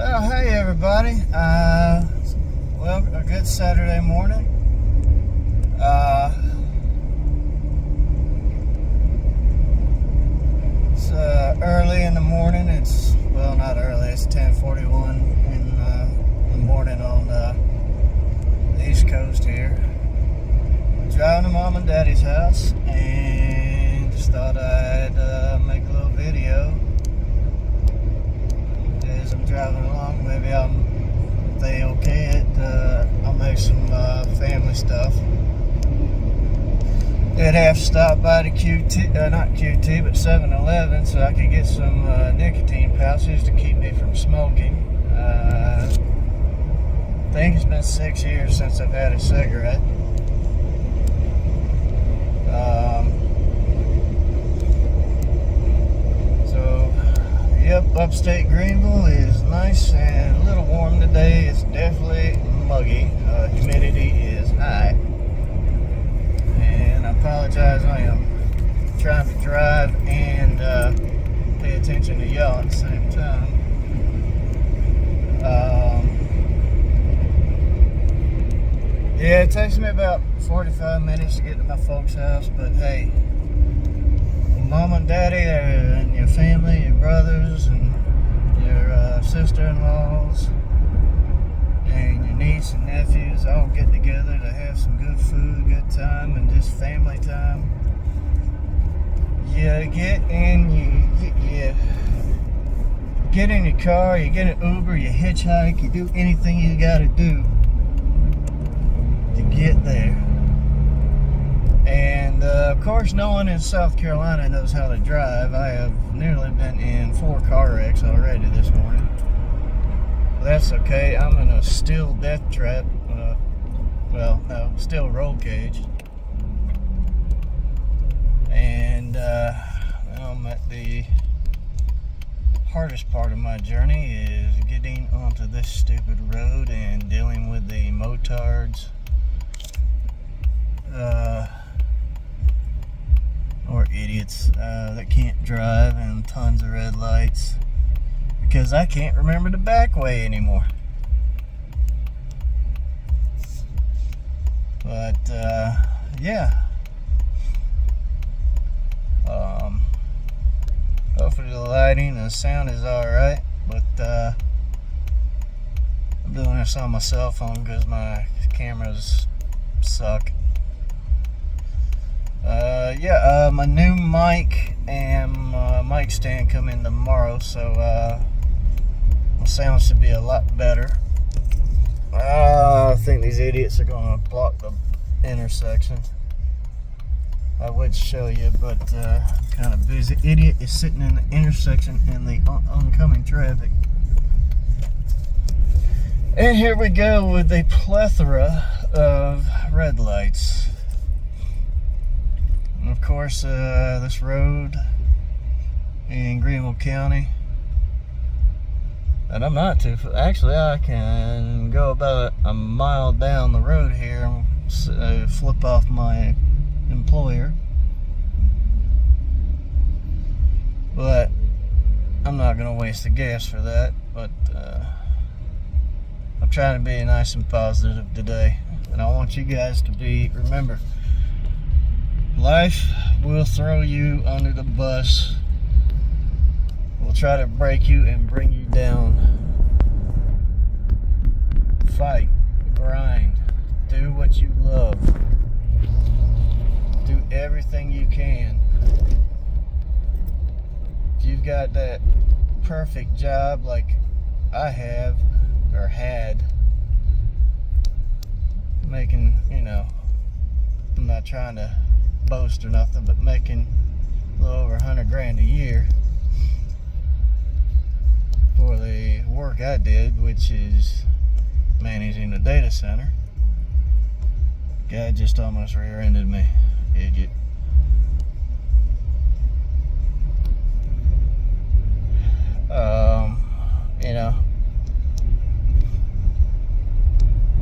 Well, hey everybody. Well, a good Saturday morning. It's early in the morning. It's, well, not early. It's 10:41 in the morning on the East Coast here. Driving to Mom and Daddy's house, and just thought I'd make a little video. As I'm driving along, maybe if they okay it, I'll make some family stuff. Did have to stop by the not QT, but 7-Eleven, so I could get some nicotine pouches to keep me from smoking. I think it's been 6 years since I've had a cigarette. Yep, upstate Greenville is nice and a little warm today. It's definitely muggy. Humidity is high. And I apologize, I am trying to drive and pay attention to y'all at the same time. Yeah, it takes me about 45 minutes to get to my folks' house, but hey, Mom and Daddy and your family, your brothers and your sister-in-laws and your niece and nephews all get together to have some good food, good time, and just family time. You get in, you get in your car, you get an Uber, you hitchhike, you do anything you gotta do to get there. And of course, no one in South Carolina knows how to drive. I have nearly been in 4 car wrecks already this morning. But that's okay. I'm in a steel death trap. Steel roll cage. And I'm at the hardest part of my journey is getting onto this stupid road and dealing with the motards. Or idiots that can't drive, and tons of red lights because I can't remember the back way anymore. But yeah, hopefully the lighting and the sound is alright, but I'm doing this on my cell phone because my cameras suck. My new mic and mic stand come in tomorrow, so my sound should be a lot better. I think these idiots are going to block the intersection. I would show you, but I'm kind of busy. Idiot is sitting in the intersection in the oncoming traffic. And here we go with a plethora of red lights. And of course, this road in Greenville County, and I'm not too, actually I can go about a mile down the road here and flip off my employer, but I'm not going to waste the gas for that. But I'm trying to be nice and positive today, and I want you guys to remember, life will throw you under the bus. We'll try to break you and bring you down. Fight, grind, do what you love. Do everything you can. If you've got that perfect job like I have or had, making, I'm not trying to boast or nothing, but making a little over $100,000 a year for the work I did, which is managing a data center. Guy just almost rear-ended me, idiot.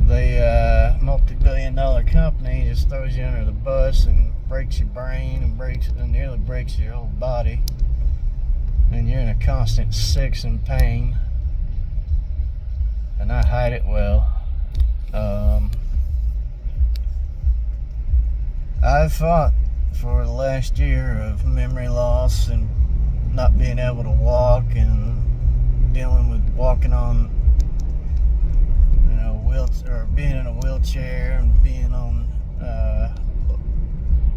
The multi-billion-dollar company just throws you under the bus and breaks your brain and nearly breaks your whole body, and you're in a constant 6 and pain. and I hide it well. I've fought for the last year of memory loss and not being able to walk and dealing with walking on, or being in a wheelchair and being on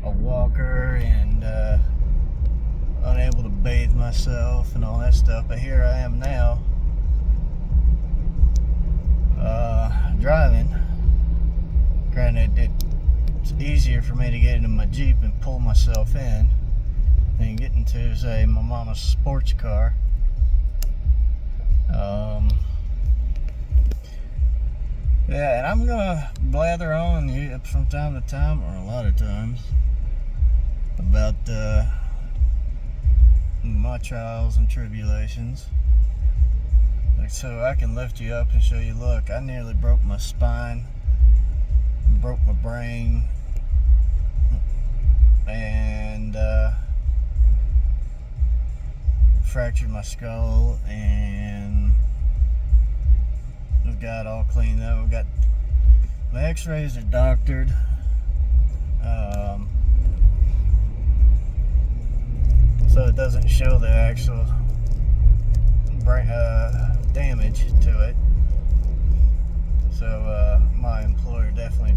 a walker and unable to bathe myself and all that stuff. But here I am now, driving. Granted, it's easier for me to get into my Jeep and pull myself in than get into, say, my mama's sports car. Yeah, and I'm gonna blather on you from time to time, or a lot of times, about my trials and tribulations, so I can lift you up and show you, look, I nearly broke my spine, broke my brain, and fractured my skull, and we've got all cleaned up. We've got my x-rays are doctored. So it doesn't show the actual brain damage to it. So my employer definitely,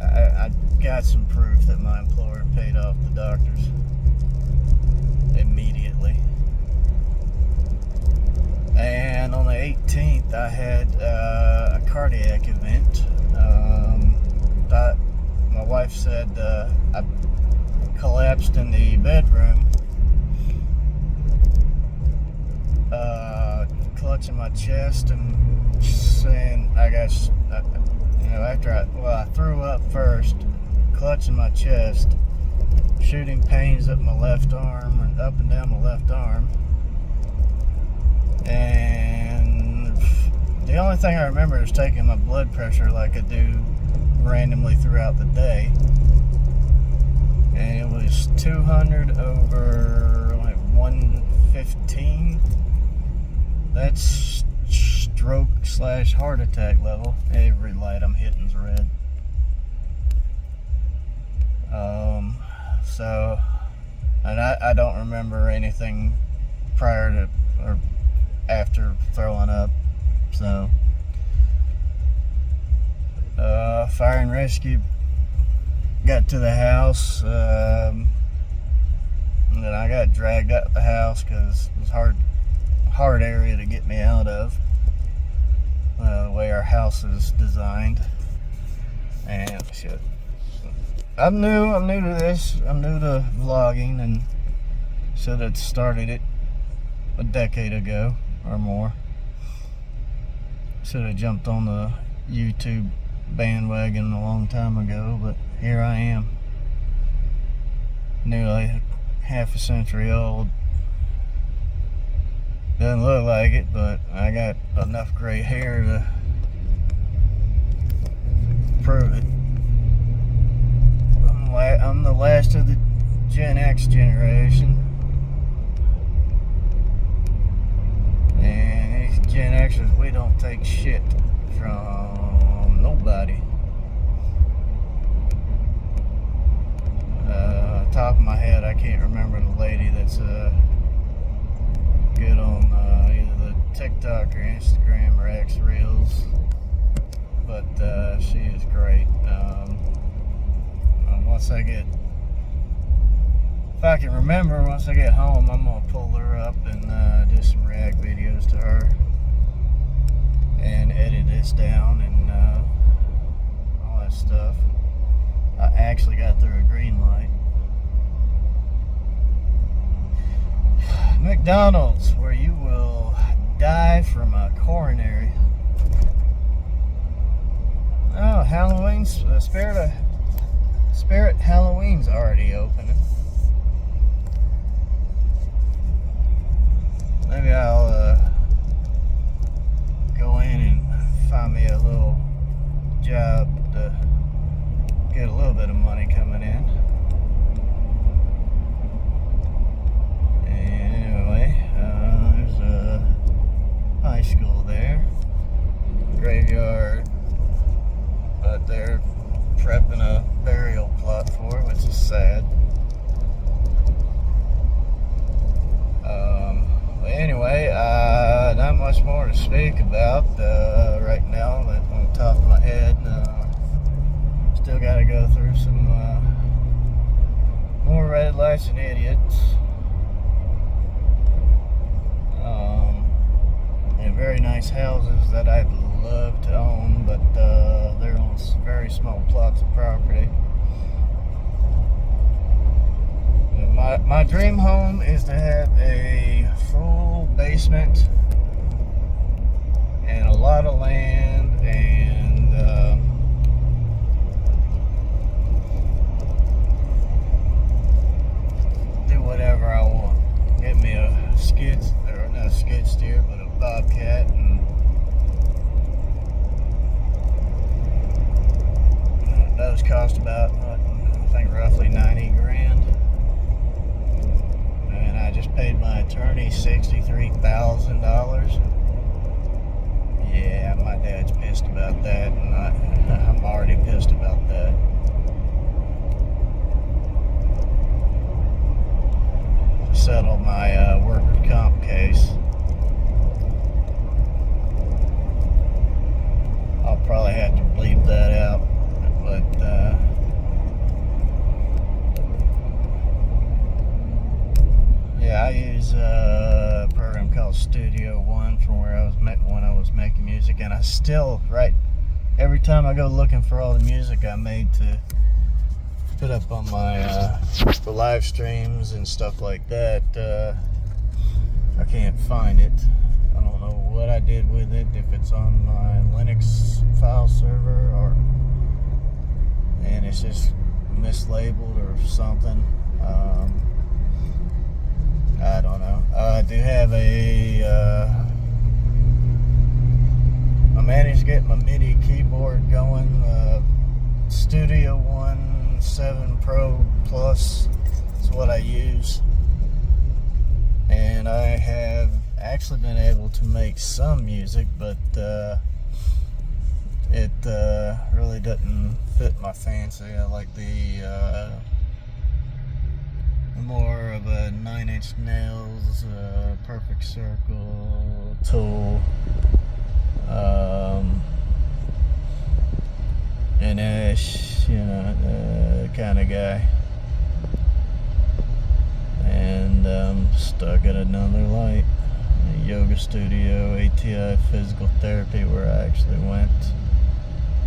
I got some proof that my employer paid off the doctors immediately. And on the 18th, I had a cardiac event. My wife said I collapsed in the bedroom, clutching my chest and saying I got, after I threw up first, clutching my chest, shooting pains up my left arm and up and down my left arm. And the only thing I remember is taking my blood pressure like I do randomly throughout the day. And it was 200 over like 115. That's stroke / heart attack level. Every light I'm hitting is red. So, and I don't remember anything prior to or after throwing up. So, fire and rescue got to the house, and then I got dragged out the house because it was hard area to get me out of, the way our house is designed. And shit, I'm new to this. I'm new to vlogging, and should have started it a decade ago or more. Should have jumped on the YouTube bandwagon a long time ago, but here I am, nearly half a century old. Doesn't look like it, but I got enough gray hair to prove it. I'm the last of the Gen X generation, and these Gen Xers, we don't take shit from nobody. Top of my head, I can't remember the lady that's good on either the TikTok or Instagram or X Reels, but she is great. If I can remember, once I get home, I'm gonna pull her up and do some react videos to her and edit this down and all that stuff. I actually got through a green light. McDonald's, where you will die from a coronary. Oh, Halloween's Spirit Halloween's already opening. Maybe I'll go in and find me a little job to get a little bit of money coming in. And anyway, there's a high school there. graveyard, but they're prepping a burial plot for it, which is sad. But anyway, not much more to speak about right now on the top of my head. Still got to go through some more red lights and idiots. And very nice houses that I'd love to own, but they're on very small plots of property. My dream home is to have a full basement and a lot of land and do whatever I want. Get me a not a skid steer, but a bobcat, and those cost about, I think, roughly 90 grand. And I just paid my attorney $63,000. Yeah, my dad's pissed about that, and I'm already pissed about that. To settle my workers' comp case, I'll probably have to bleep that out, but yeah, I use a program called Studio One from where I was when I was making music, and I still every time I go looking for all the music I made to put up on my for live streams and stuff like that, I can't find it. I don't know what I did with it, if it's on my Linux file server and it's just mislabeled or something. I don't know. I do have I managed to get my MIDI keyboard going. Studio One 7 Pro Plus is what I use. And I have actually been able to make some music, but it really doesn't fit my fancy. I like the more of a 9 Inch Nails, Perfect Circle, Tool, and Ash, kind of guy. And stuck at another light, a yoga studio, ATI Physical Therapy, where I actually went.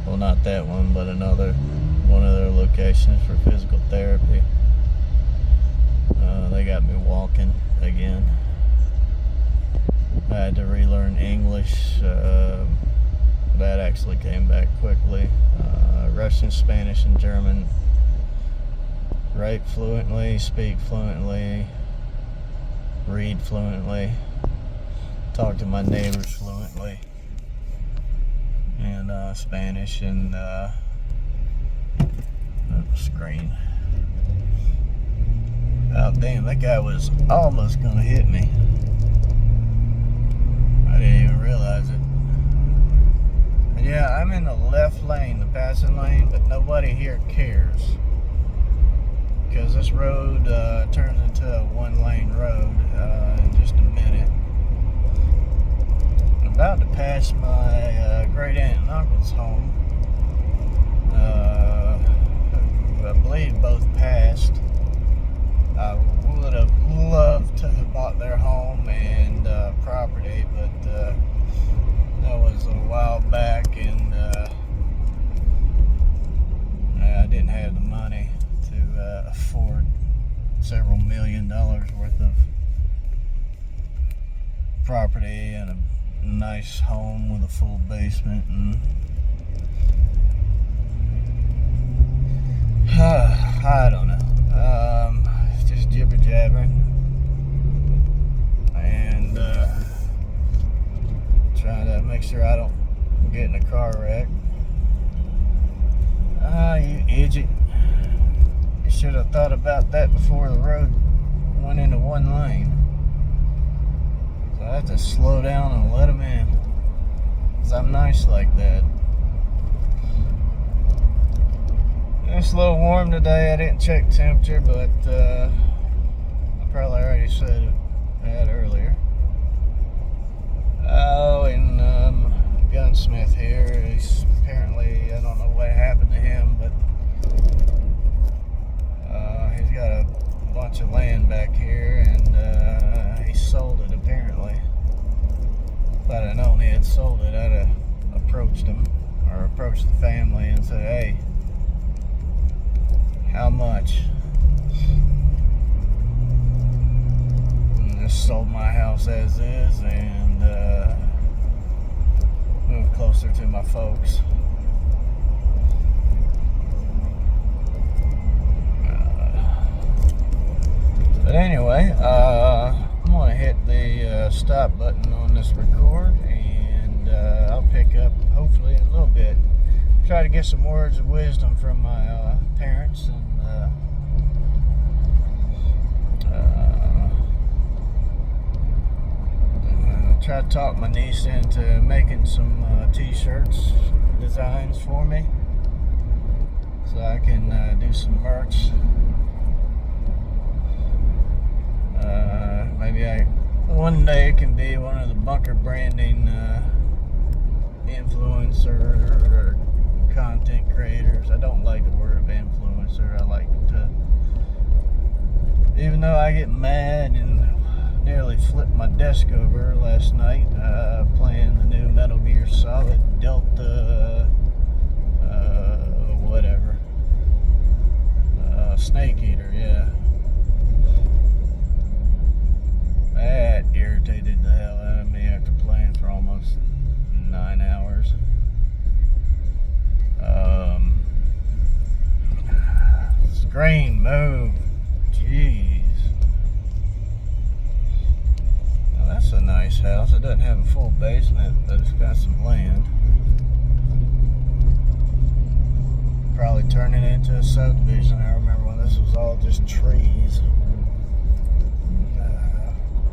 Well, not that one, but one of their locations for physical therapy. They got me walking again. I had to relearn English. That actually came back quickly. Russian, Spanish, and German. Write fluently, speak fluently, read fluently, talk to my neighbors fluently, and Spanish and screen. Oh damn, that guy was almost gonna hit me. I didn't even realize it. And yeah, I'm in the left lane, the passing lane, but nobody here cares. Because this road turns into a one-lane road in just a minute. I'm about to pass my great aunt and uncle's home. I believe both passed. I would have loved to have bought their home and property, but that was a while back, and I didn't have the money to afford several $1 million worth of property and a nice home with a full basement, and I don't know. Just jibber jabbering and trying to make sure I don't get in a car wreck. You idiot. You should have thought about that before the road went into one lane. So I have to slow down and let them in. 'cause I'm nice like that. It's a little warm today. I didn't check temperature, but I probably already said that earlier. Oh, and gunsmith here. He's apparently, I don't know what happened to him, but he's got a bunch of land back here, and he sold it apparently. If I'd have known he had sold it, I'd have approached him, or approached the family and said, hey, how much? And just sold my house as is and moved closer to my folks. But anyway, I'm going to hit the stop button on this record, and I'll pick up hopefully in a little bit. Try to get some words of wisdom from my parents, and try to talk my niece into making some t-shirts designs for me, so I can do some merch. Maybe one day can be one of the bunker branding influencer or content creators. I don't like the word of influencer. I like to, even though I get mad and nearly flipped my desk over last night playing the new Metal Gear Solid Delta whatever Snake Eater, yeah. That irritated the hell out of me after playing for almost 9 hours. Screen move. Jeez. Now that's a nice house. It doesn't have a full basement, but it's got some land. Probably turning it into a subdivision. I remember when this was all just trees.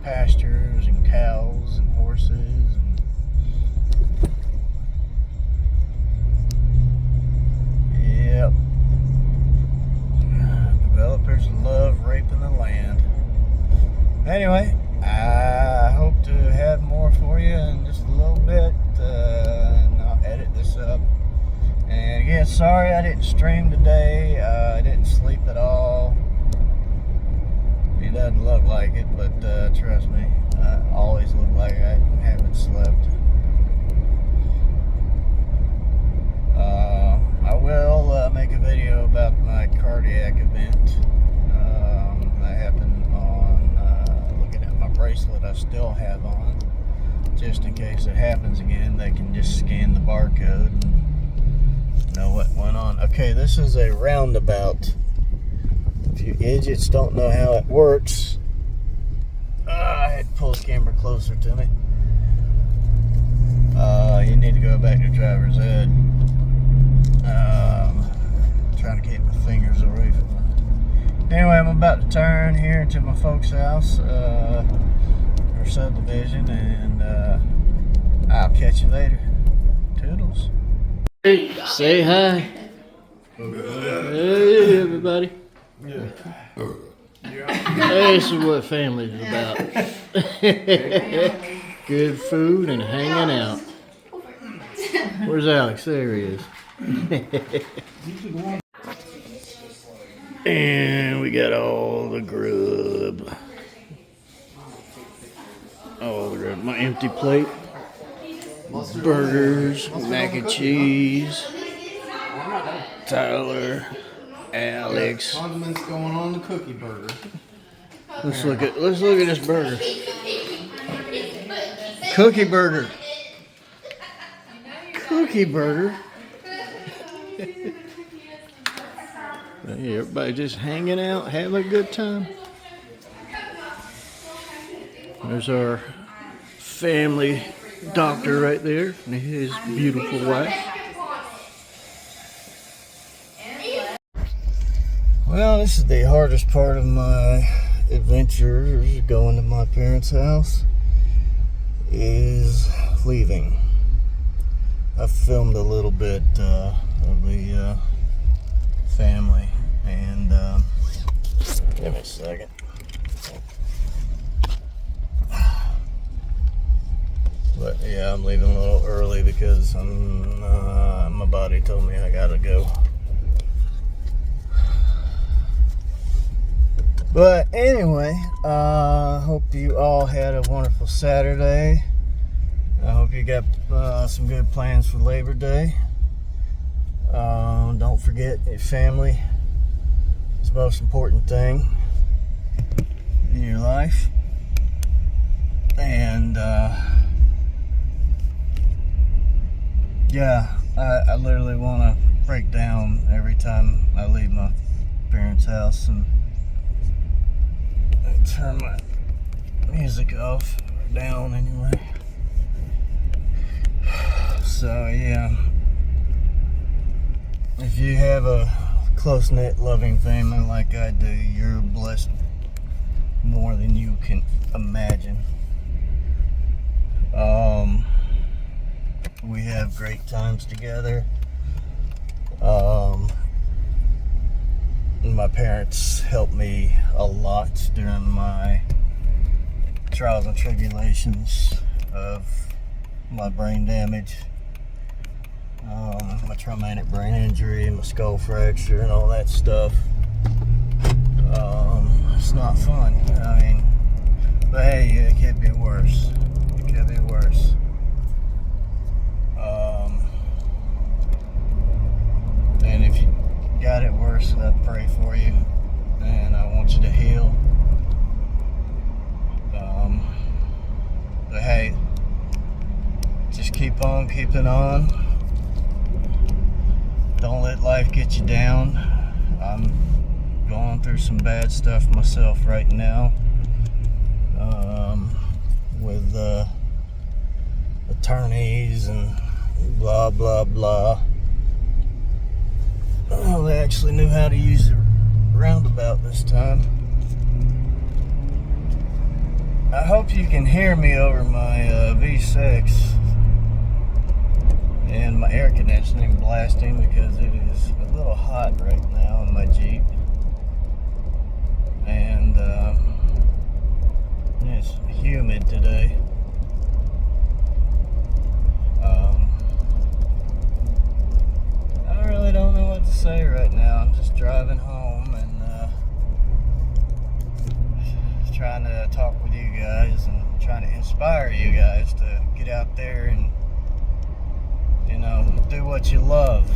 Pastures and cows and horses and yep. Developers love raping the land. Anyway, I hope to have more for you in just a little bit, and I'll edit this up. And again, sorry I didn't stream today. I didn't sleep at all. It doesn't look like it, but trust me, I always look like I haven't slept. I will make a video about my cardiac event that happened on, looking at my bracelet I still have on, just in case it happens again. They can just scan the barcode and know what went on. Okay, this is a roundabout. If you idiots don't know how it works, I had to pull the camera closer to me. You need to go back to driver's ed. Trying to keep my fingers away from it. Anyway, I'm about to turn here into my folks' house, or subdivision, and I'll catch you later. Toodles. Hey, say hi. Hey, everybody. Yeah. This is what family's about. Good food and hanging out. Where's Alex? There he is. And we got all the grub. All the grub. My empty plate. Burgers, mac and cheese. Tyler. Alex. Condiments going on the cookie burger. Let's look at this burger. Cookie burger. Cookie burger. Hey, everybody just hanging out, having a good time. There's our family doctor right there and his beautiful wife. Well, this is the hardest part of my adventure, going to my parents' house, is leaving. I filmed a little bit of the family, and give me a second. But yeah, I'm leaving a little early because my body told me I gotta go. But anyway, hope you all had a wonderful Saturday. I hope you got some good plans for Labor Day. Don't forget your family is the most important thing in your life. And yeah, I literally want to break down every time I leave my parents' house and turn my music off or down anyway. So yeah, if you have a close-knit loving family like I do, you're blessed more than you can imagine. We have great times together. My parents helped me a lot during my trials and tribulations of my brain damage, my traumatic brain injury, my skull fracture, and all that stuff. It's not fun. I mean, but hey, it could be worse. It could be worse. And if you got it worse, I pray for you, and I want you to heal. But hey, just keep on keeping on. Don't let life get you down. I'm going through some bad stuff myself right now, with attorneys and blah blah blah. Well, they actually knew how to use the roundabout this time. I hope you can hear me over my V6 and my air conditioning blasting, because it is a little hot right now in my Jeep, and it's humid today. I really don't know what to say right now. I'm just driving home and trying to talk with you guys and trying to inspire you guys to get out there and, you know, do what you love.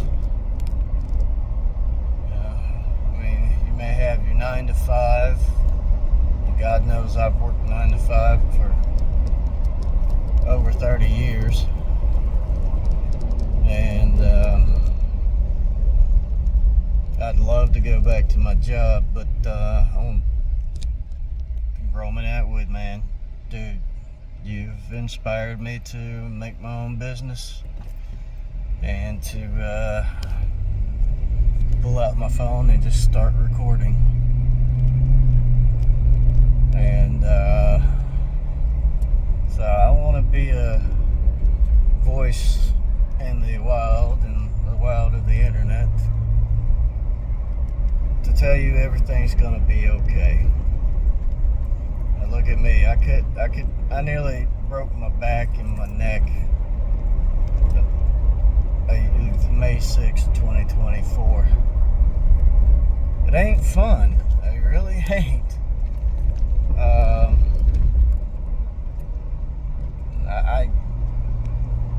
I mean, you may have your 9 to 5. God knows I've worked 9 to 5 for over 30 years. And I'd love to go back to my job, but I want Roman Atwood, man, dude, you've inspired me to make my own business and to pull out my phone and just start recording. And so I want to be a voice in the wild and the wild of the internet to tell you everything's gonna be okay. Now look at me. I nearly broke my back and my neck May 6th, 2024. It ain't fun. It really ain't. I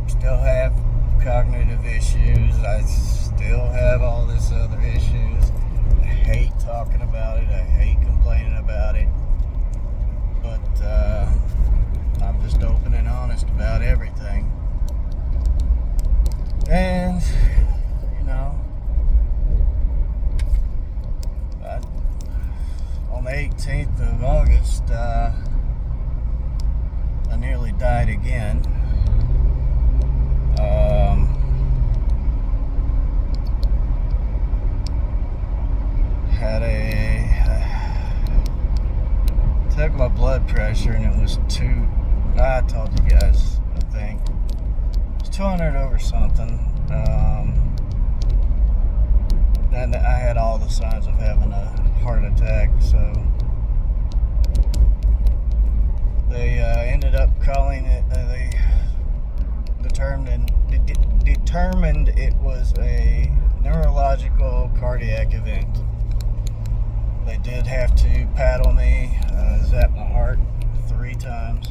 still have cognitive issues. I still have all this other issues. I hate talking about it. I hate complaining about it. But I'm just open and honest about everything. And, you know, on the 18th of August, I nearly died again. Took my blood pressure and it was I told you guys, I think, it's 200 over something. And I had all the signs of having a heart attack, so they ended up calling it, they determined it was a neurological cardiac event. They did have to paddle me, zap my heart 3 times,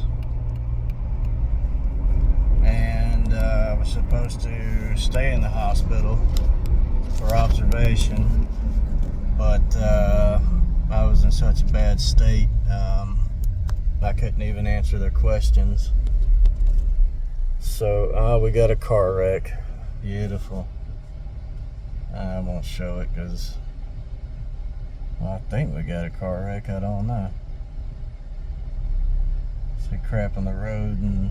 and I was supposed to stay in the hospital for observation, but I was in such a bad state, I couldn't even answer their questions. So we got a car wreck. Beautiful. I won't show it because I think we got a car wreck. I don't know. See crap on the road and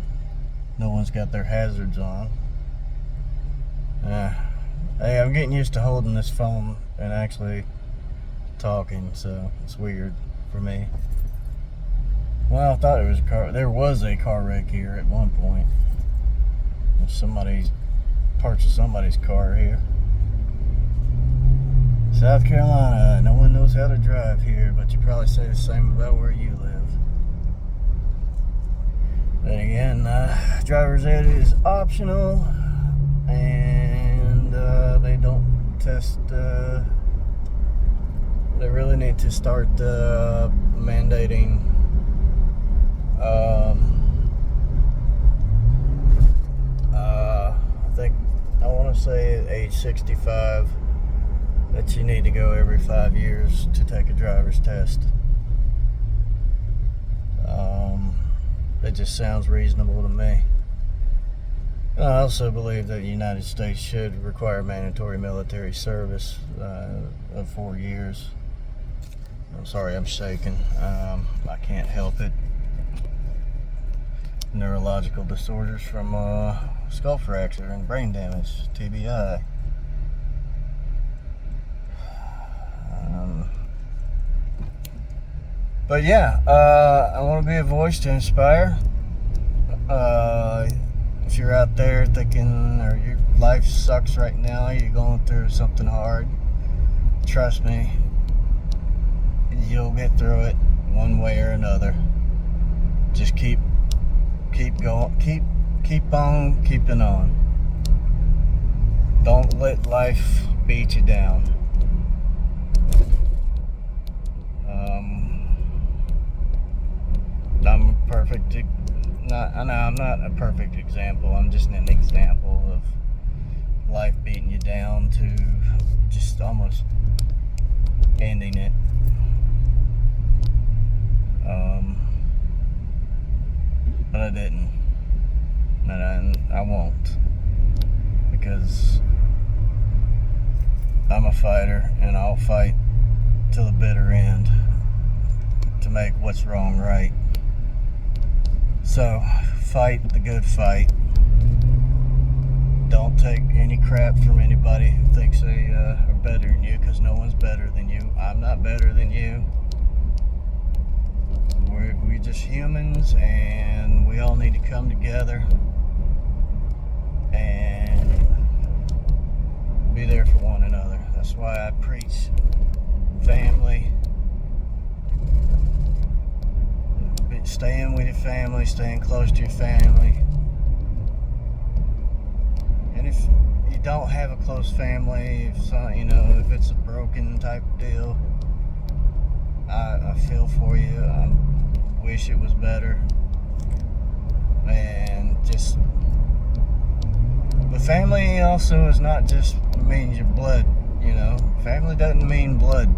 no one's got their hazards on. Hey, I'm getting used to holding this phone and actually talking, so it's weird for me. Well, I thought it was a car. There was a car wreck here at one point. Somebody's parts of somebody's car here. South Carolina, no one knows how to drive here, but you probably say the same about where you live. Then again, driver's ed is optional, and they don't test. They really need to start mandating I want to say at age 65 that you need to go every 5 years to take a driver's test. It just sounds reasonable to me. And I also believe that the United States should require mandatory military service of 4 years. I'm sorry, I'm shaking. I can't help it. Neurological disorders from skull fracture and brain damage, TBI. But yeah, I want to be a voice to inspire. If you're out there thinking, or your life sucks right now, you're going through something hard, trust me, you'll get through it one way or another. Just keep going, keep on keeping on. Don't let life beat you down. I'm a perfect, I'm not a perfect example. I'm just an example of life beating you down to just almost ending it. But I didn't, and I won't, because I'm a fighter, and I'll fight till the bitter end to make what's wrong right. So, fight the good fight. Don't take any crap from anybody who thinks they are better than you, because no one's better than you. I'm not better than you. We're just humans, and we all need to come together and be there for one another. That's why I preach family. Staying with your family, staying close to your family. And if you don't have a close family, if it's a broken type deal, I feel for you. I wish it was better. And just, but family also is not just means your blood, Family doesn't mean blood.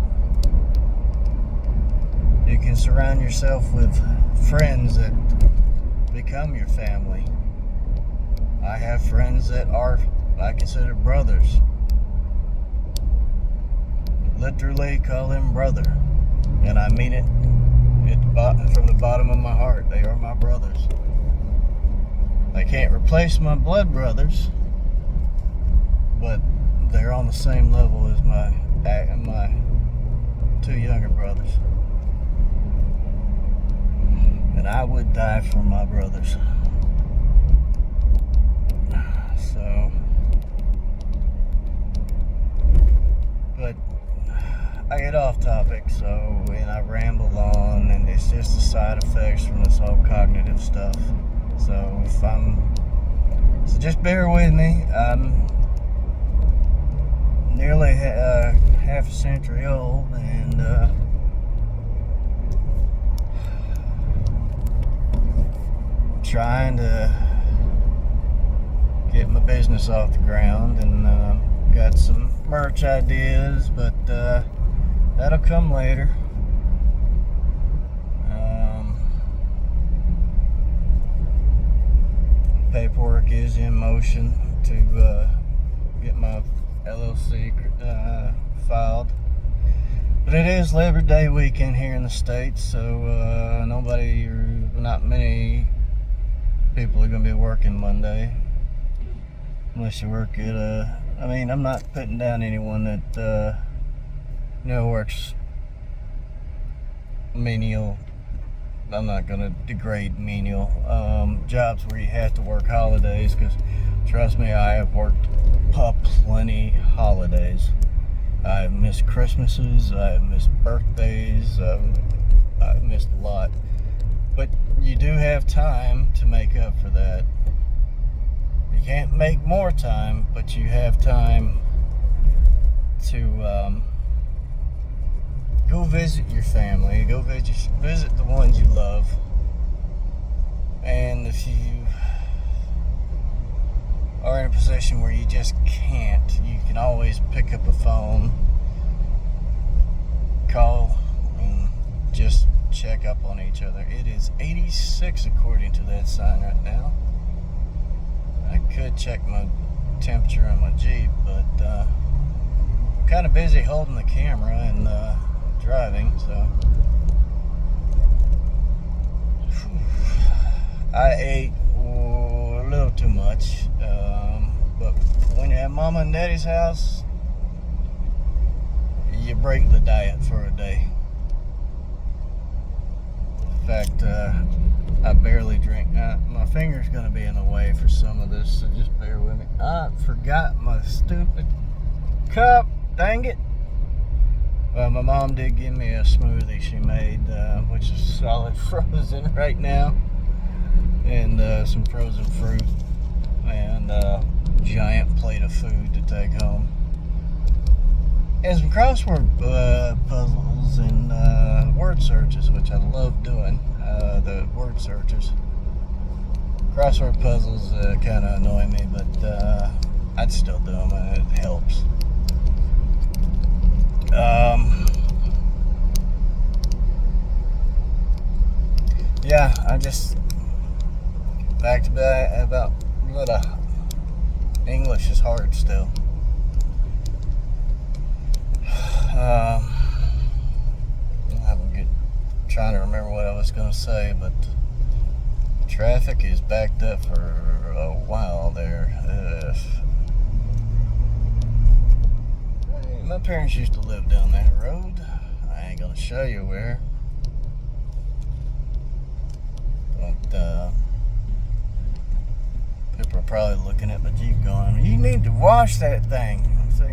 You can surround yourself with friends that become your family. I have friends that I consider brothers. Literally call them brother. And I mean it from the bottom of my heart. They are my brothers. They can't replace my blood brothers, but they're on the same level as my 2 younger brothers. And I would die for my brothers. get off topic, and I ramble on, and it's just the side effects from this whole cognitive stuff. So so just bear with me. I'm nearly half a century old, and trying to get my business off the ground, and got some merch ideas, but that'll come later. Paperwork is in motion to get my LLC filed, but it is Labor Day weekend here in the States, so not many people are going to be working Monday, unless you work at I'm not putting down anyone that works menial. I'm not going to degrade menial jobs where you have to work holidays, because trust me, I have worked plenty holidays. I've missed Christmases, I've missed birthdays, I've missed a lot. But you do have time to make up for that. You can't make more time, but you have time to go visit your family, go visit the ones you love. And if you are in a position where you just can't, you can always pick up a phone, call, and just check up on each other. It is 86 according to that sign right now. I could check my temperature on my Jeep, but I'm kind of busy holding the camera and driving, so I ate a little too much, but when you're at Mama and Daddy's house, you break the diet for a day. In fact, I barely drink. My finger's going to be in the way for some of this, so just bear with me. I forgot my stupid cup, dang it. Well, my mom did give me a smoothie she made, which is solid frozen right now, and some frozen fruit, and a giant plate of food to take home, and some crossword puzzles and word searches, which I love doing. The word searches. Crossword puzzles kind of annoy me, but I'd still do them, and it helps. Yeah, I just back to back about English is hard still. I'm trying to remember what I was going to say, but traffic is backed up for a while there. My parents used to live down that road. I ain't gonna show you where, but people are probably looking at my Jeep going, "You need to wash that thing." So,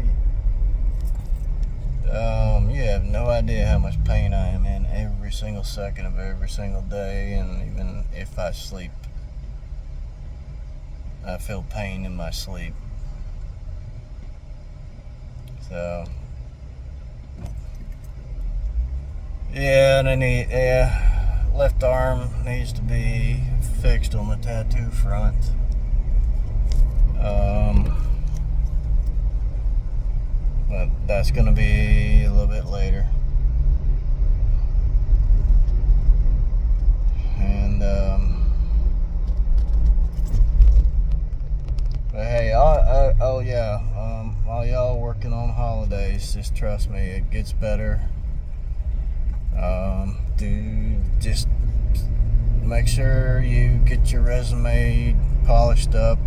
you have no idea how much pain I am in every single second of every single day, and even if I sleep, I feel pain in my sleep. So, yeah, and left arm needs to be fixed on the tattoo front. But that's going to be a little bit later. And, but hey, while y'all working on holidays, just trust me, it gets better. Just make sure you get your resume polished up.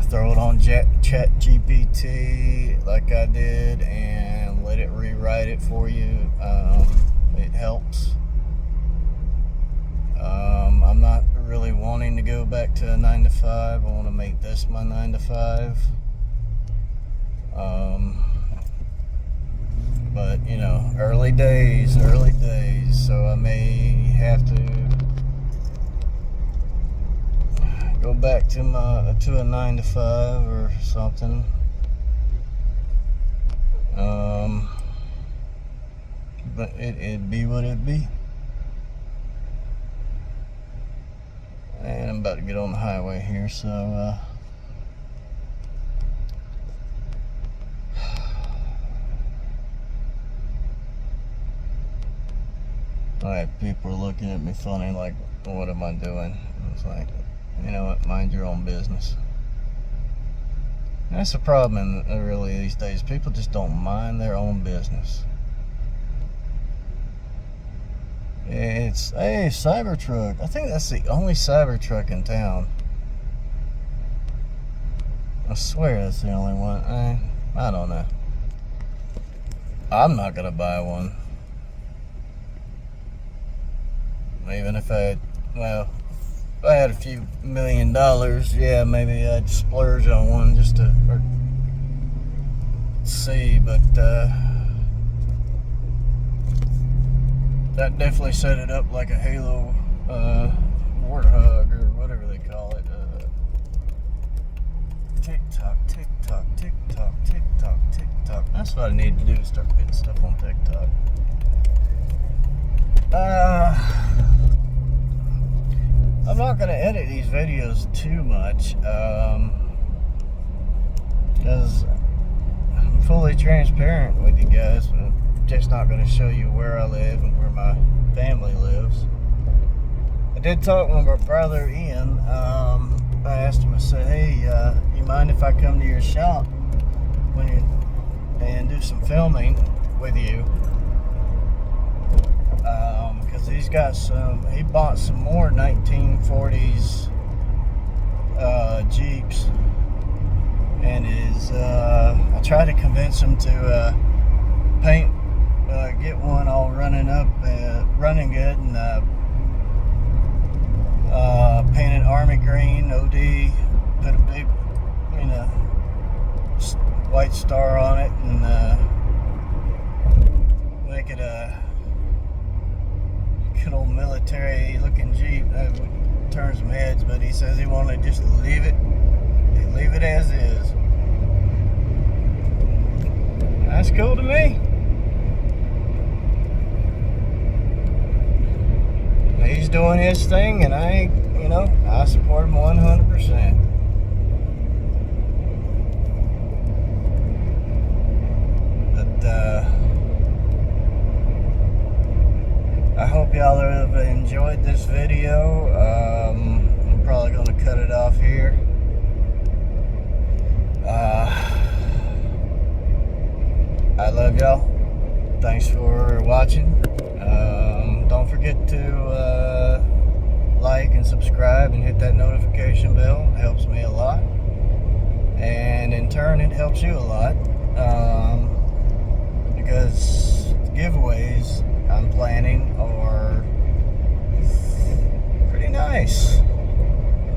Throw it on Chat GPT like I did, and let it rewrite it for you. It helps. I'm not really wanting to go back to a 9-to-5. I want to make this my 9-to-5. But, you know, early days, so I may have to go back to a 9 to 5 or something. But it'd be what it'd be. And I'm about to get on the highway here, so alright, people are looking at me funny, like, what am I doing? It's like, you know what, mind your own business. That's the problem really these days. People just don't mind their own business. It's a Cybertruck. I think that's the only Cybertruck in town. I swear that's the only one. I don't know. I'm not gonna buy one. Even if if I had a few $1 million, yeah, maybe I'd splurge on one just to see, but that definitely set it up like a Halo Warthog or whatever they call it. TikTok, TikTok, TikTok, TikTok, TikTok. That's what I need to do, is start getting stuff on TikTok. I'm not going to edit these videos too much, because I'm fully transparent with you guys. I'm just not going to show you where I live and where my family lives. I did talk with my brother Ian. I asked him, I said, hey, you mind if I come to your shop and do some filming with you? Because he's got he bought some more 1940s Jeeps, and I tried to convince him to get one all running good, and painted army green, OD, put a big, white star on it, and make it a good old military looking Jeep. That would turn some heads, but he says he wanted to just leave it as is. That's cool to me. He's doing his thing, and I support him 100%. But I hope y'all have enjoyed this video. I'm probably going to cut it off here. I love y'all. Thanks for watching. Don't forget to like and subscribe and hit that notification bell. It helps me a lot, and in turn it helps you a lot, because the giveaways I'm planning are pretty nice.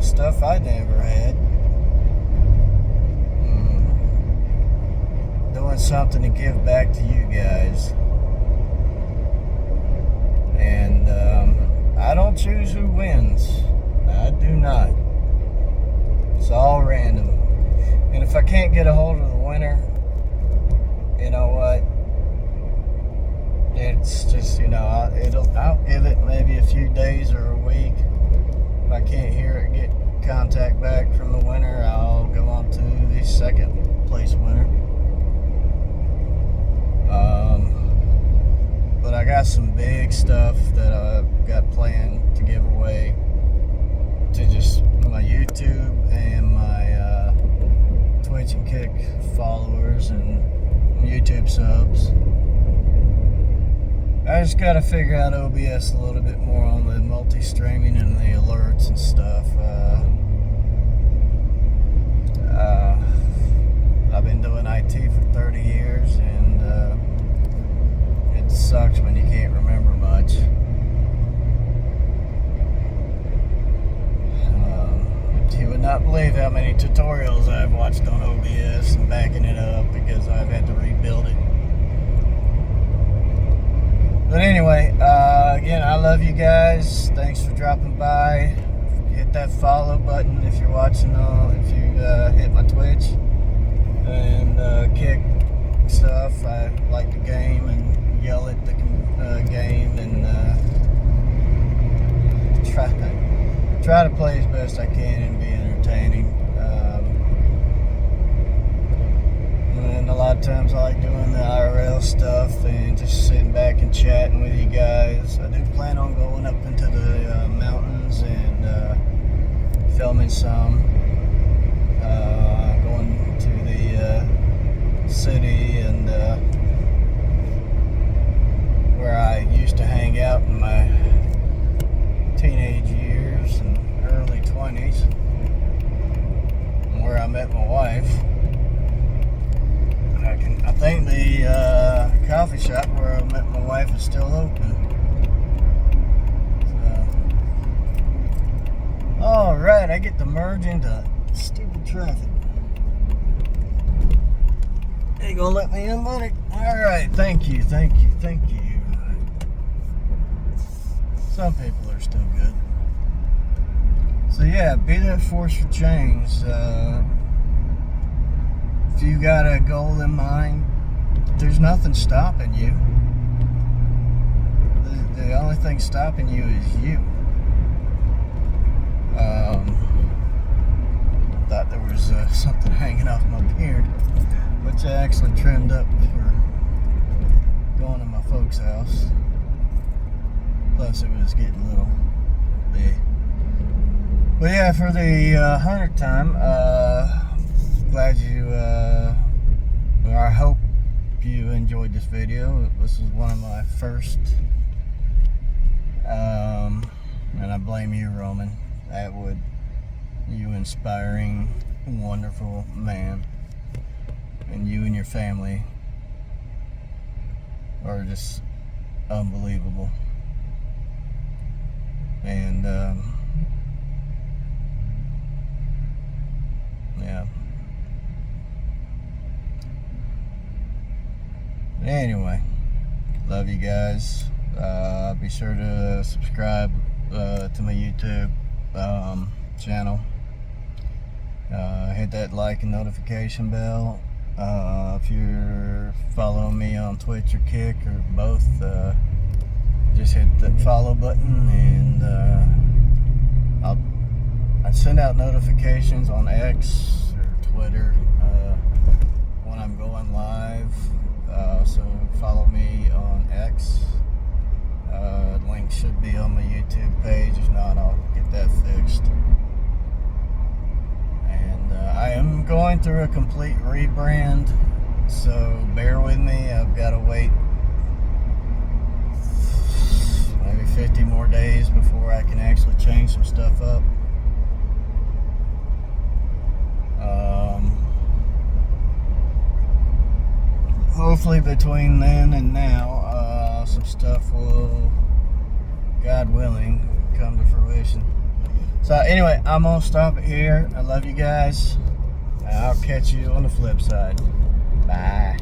Stuff I never had. Doing something to give back to you guys. And I don't choose who wins. I do not. It's all random. And if I can't get a hold of the winner, you know what? It's just, I'll give it maybe a few days or a week. If I can't get contact back from the winner, I'll go on to the second place winner. But I got some big stuff that I've got planned to give away to just my YouTube and my Twitch and Kick followers and YouTube subs. I just got to figure out OBS a little bit more on the multi-streaming and the alerts and stuff. I've been doing IT for 30 years, and it sucks when you can't remember much. You would not believe how many tutorials I've watched on OBS and backing it up because I've had to rebuild it. But anyway, again, I love you guys. Thanks for dropping by. Hit that follow button if you're watching if you hit my Twitch. And kick stuff. I like the game and yell at the game and try to play as best I can and be entertaining. And a lot of times I like doing the IRL stuff and just sitting back and chatting with you guys. I do plan on going up into the mountains and filming some. Going to the city and where I used to hang out in my teenage years and early 20s, and where I met my wife. I think the coffee shop where I met my wife is still open. So, all right, I get to merge into stupid traffic. They gonna let me in, buddy? All right, thank you. Some people are still good. So yeah, be that force for change. If you got a goal in mind, there's nothing stopping you. The only thing stopping you is you. Thought there was something hanging off my beard, which I actually trimmed up for going to my folks' house. Plus, it was getting a little big. But yeah, for the 100th time, glad you, or I hope you enjoyed this video. This is one of my first, and I blame you, Roman Atwood. You inspiring, wonderful man, and you and your family are just unbelievable. And yeah. Anyway, love you guys. Be sure to subscribe to my YouTube channel. Hit that like and notification bell. If you're following me on Twitch or Kick or both, just hit the follow button, and I send out notifications on X or Twitter when I'm going live. So follow me on X. Link should be on my YouTube page. If not, I'll get that fixed. And I am going through a complete rebrand, so bear with me. I've got to wait maybe 50 more days before I can actually change some stuff up. Hopefully between then and now, some stuff will, God willing, come to fruition. So anyway, I'm gonna stop it here. I love you guys. I'll catch you on the flip side. Bye.